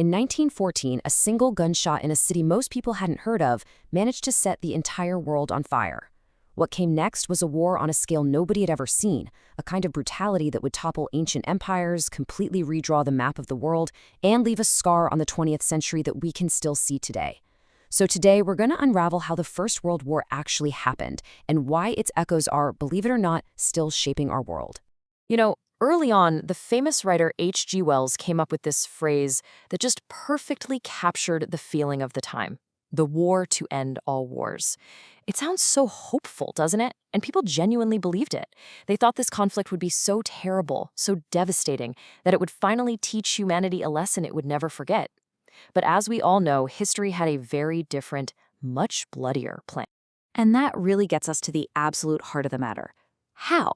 In 1914, a single gunshot in a city most people hadn't heard of managed to set the entire world on fire. What came next was a war on a scale nobody had ever seen, a kind of brutality that would topple ancient empires, completely redraw the map of the world, and leave a scar on the 20th century that we can still see today. So today, we're going to unravel how the First World War actually happened and why its echoes are, believe it or not, still shaping our world. Early on, the famous writer H.G. Wells came up with this phrase that just perfectly captured the feeling of the time: the war to end all wars. It sounds so hopeful, doesn't it? And people genuinely believed it. They thought this conflict would be so terrible, so devastating, that it would finally teach humanity a lesson it would never forget. But as we all know, history had a very different, much bloodier plan. And that really gets us to the absolute heart of the matter. How?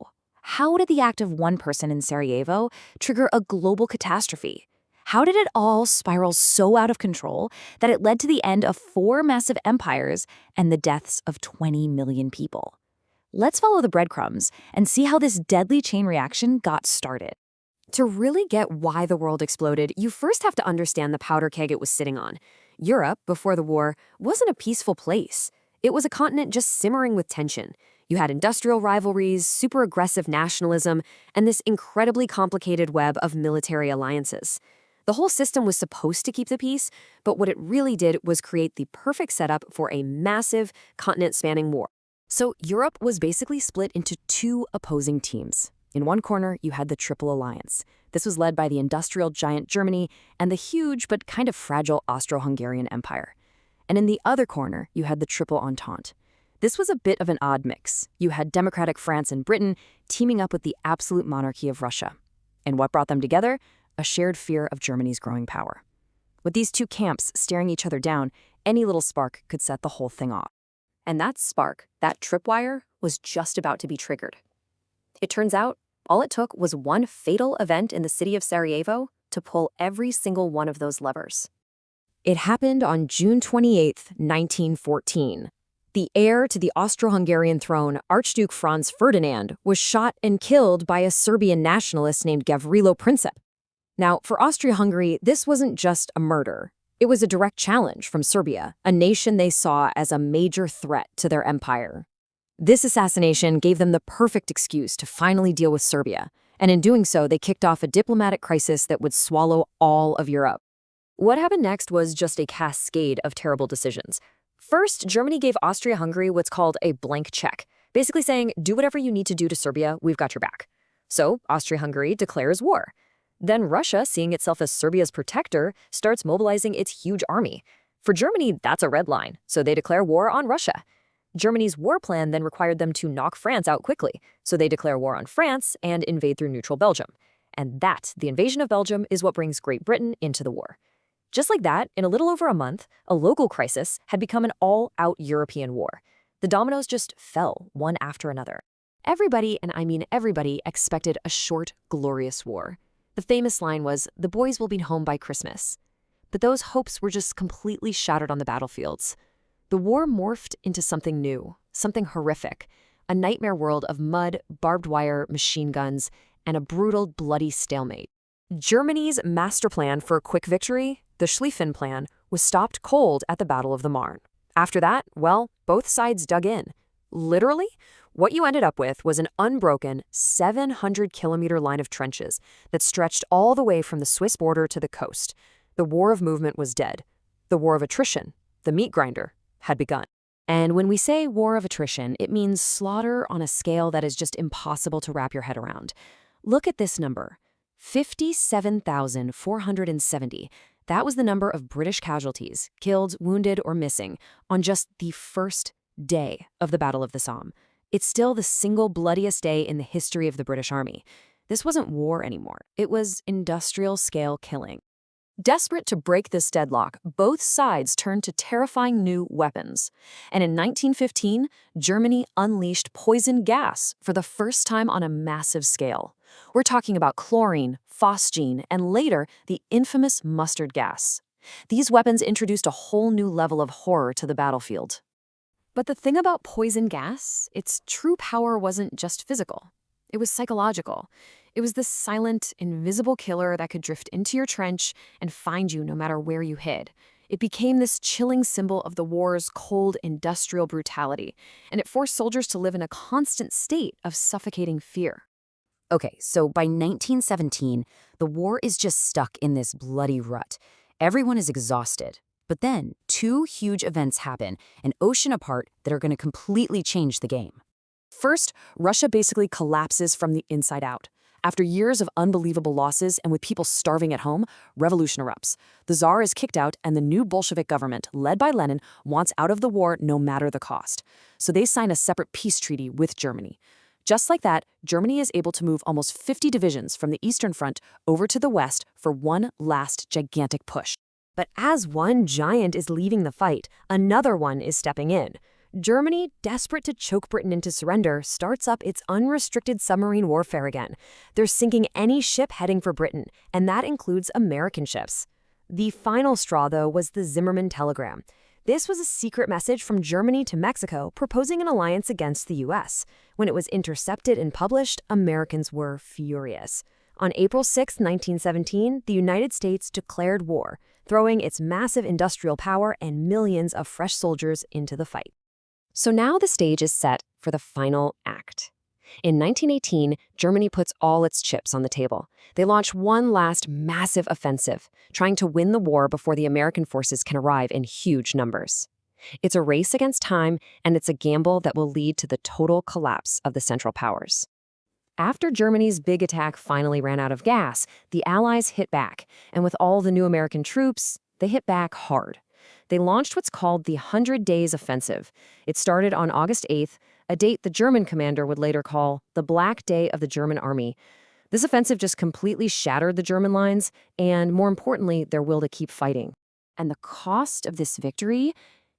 How did the act of one person in Sarajevo trigger a global catastrophe? How did it all spiral so out of control that it led to the end of 4 massive empires and the deaths of 20 million people? Let's follow the breadcrumbs and see how this deadly chain reaction got started. To really get why the world exploded, you first have to understand the powder keg it was sitting on. Europe, before the war, wasn't a peaceful place. It was a continent just simmering with tension. You had industrial rivalries, super aggressive nationalism, and this incredibly complicated web of military alliances. The whole system was supposed to keep the peace, but what it really did was create the perfect setup for a massive, continent-spanning war. So Europe was basically split into 2 opposing teams. In one corner, you had the Triple Alliance. This was led by the industrial giant Germany and the huge but kind of fragile Austro-Hungarian Empire. And in the other corner, you had the Triple Entente. This was a bit of an odd mix. You had democratic France and Britain teaming up with the absolute monarchy of Russia. And what brought them together? A shared fear of Germany's growing power. With these 2 camps staring each other down, any little spark could set the whole thing off. And that spark, that tripwire, was just about to be triggered. It turns out, all it took was one fatal event in the city of Sarajevo to pull every single one of those levers. It happened on June 28, 1914. The heir to the Austro-Hungarian throne, Archduke Franz Ferdinand, was shot and killed by a Serbian nationalist named Gavrilo Princip. Now, for Austria-Hungary, this wasn't just a murder. It was a direct challenge from Serbia, a nation they saw as a major threat to their empire. This assassination gave them the perfect excuse to finally deal with Serbia, and in doing so, they kicked off a diplomatic crisis that would swallow all of Europe. What happened next was just a cascade of terrible decisions. First, Germany gave Austria-Hungary what's called a blank check, basically saying, do whatever you need to do to Serbia, we've got your back. So, Austria-Hungary declares war. Then Russia, seeing itself as Serbia's protector, starts mobilizing its huge army. For Germany, that's a red line, so they declare war on Russia. Germany's war plan then required them to knock France out quickly, so they declare war on France and invade through neutral Belgium. And that, the invasion of Belgium, is what brings Great Britain into the war. Just like that, in a little over a month, a local crisis had become an all-out European war. The dominoes just fell, one after another. Everybody, and I mean everybody, expected a short, glorious war. The famous line was, "The boys will be home by Christmas." But those hopes were just completely shattered on the battlefields. The war morphed into something new, something horrific, a nightmare world of mud, barbed wire, machine guns, and a brutal, bloody stalemate. Germany's master plan for a quick victory, the Schlieffen Plan, was stopped cold at the Battle of the Marne. After that, well, both sides dug in. Literally, what you ended up with was an unbroken 700-kilometer line of trenches that stretched all the way from the Swiss border to the coast. The war of movement was dead. The war of attrition, the meat grinder, had begun. And when we say war of attrition, it means slaughter on a scale that is just impossible to wrap your head around. Look at this number, 57,470. That was the number of British casualties, killed, wounded, or missing, on just the first day of the Battle of the Somme. It's still the single bloodiest day in the history of the British Army. This wasn't war anymore. It was industrial-scale killing. Desperate to break this deadlock, both sides turned to terrifying new weapons. And in 1915, Germany unleashed poison gas for the first time on a massive scale. We're talking about chlorine, phosgene, and later, the infamous mustard gas. These weapons introduced a whole new level of horror to the battlefield. But the thing about poison gas, its true power wasn't just physical. It was psychological. It was this silent, invisible killer that could drift into your trench and find you no matter where you hid. It became this chilling symbol of the war's cold industrial brutality, and it forced soldiers to live in a constant state of suffocating fear. Okay, so by 1917, the war is just stuck in this bloody rut. Everyone is exhausted. But then, two huge events happen, an ocean apart, that are going to completely change the game. First, Russia basically collapses from the inside out. After years of unbelievable losses and with people starving at home, revolution erupts. The Tsar is kicked out, and the new Bolshevik government, led by Lenin, wants out of the war no matter the cost. So they sign a separate peace treaty with Germany. Just like that, Germany is able to move almost 50 divisions from the Eastern Front over to the West for one last gigantic push. But as one giant is leaving the fight, another one is stepping in. Germany, desperate to choke Britain into surrender, starts up its unrestricted submarine warfare again. They're sinking any ship heading for Britain, and that includes American ships. The final straw, though, was the Zimmermann telegram. This was a secret message from Germany to Mexico proposing an alliance against the U.S. When it was intercepted and published, Americans were furious. On April 6, 1917, the United States declared war, throwing its massive industrial power and millions of fresh soldiers into the fight. So now the stage is set for the final act. In 1918, Germany puts all its chips on the table. They launch one last massive offensive, trying to win the war before the American forces can arrive in huge numbers. It's a race against time, and it's a gamble that will lead to the total collapse of the Central Powers. After Germany's big attack finally ran out of gas, the Allies hit back, and with all the new American troops, they hit back hard. They launched what's called the 100 Days Offensive. It started on August 8th, a date the German commander would later call the Black Day of the German Army. This offensive just completely shattered the German lines, and more importantly, their will to keep fighting. And the cost of this victory,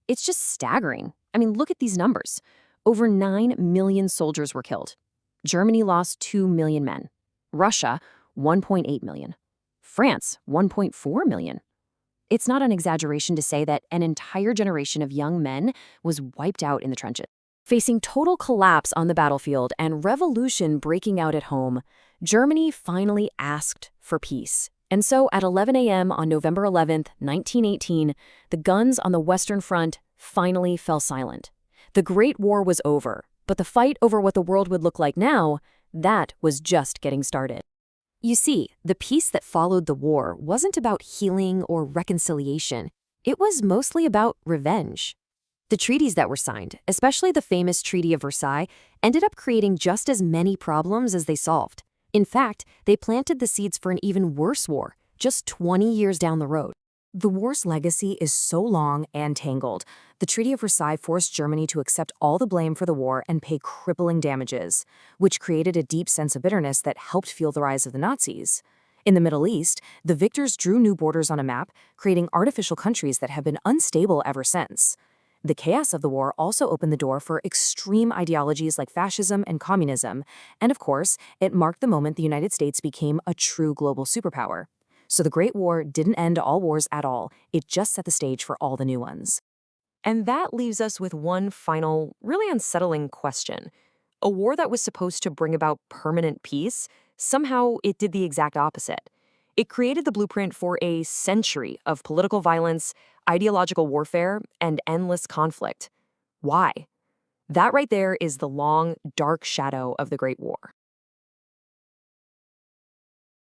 it's just staggering. I mean, look at these numbers. Over 9 million soldiers were killed. Germany lost 2 million men. Russia, 1.8 million. France, 1.4 million. It's not an exaggeration to say that an entire generation of young men was wiped out in the trenches. Facing total collapse on the battlefield and revolution breaking out at home, Germany finally asked for peace. And so at 11 a.m. on November 11th, 1918, the guns on the Western Front finally fell silent. The Great War was over, but the fight over what the world would look like now, that was just getting started. You see, the peace that followed the war wasn't about healing or reconciliation. It was mostly about revenge. The treaties that were signed, especially the famous Treaty of Versailles, ended up creating just as many problems as they solved. In fact, they planted the seeds for an even worse war, just 20 years down the road. The war's legacy is so long and tangled. The Treaty of Versailles forced Germany to accept all the blame for the war and pay crippling damages, which created a deep sense of bitterness that helped fuel the rise of the Nazis. In the Middle East, the victors drew new borders on a map, creating artificial countries that have been unstable ever since. The chaos of the war also opened the door for extreme ideologies like fascism and communism, and of course, it marked the moment the United States became a true global superpower. So the Great War didn't end all wars at all, it just set the stage for all the new ones. And that leaves us with one final, really unsettling question. A war that was supposed to bring about permanent peace, somehow it did the exact opposite. It created the blueprint for a century of political violence, ideological warfare, and endless conflict. Why? That right there is the long, dark shadow of the Great War.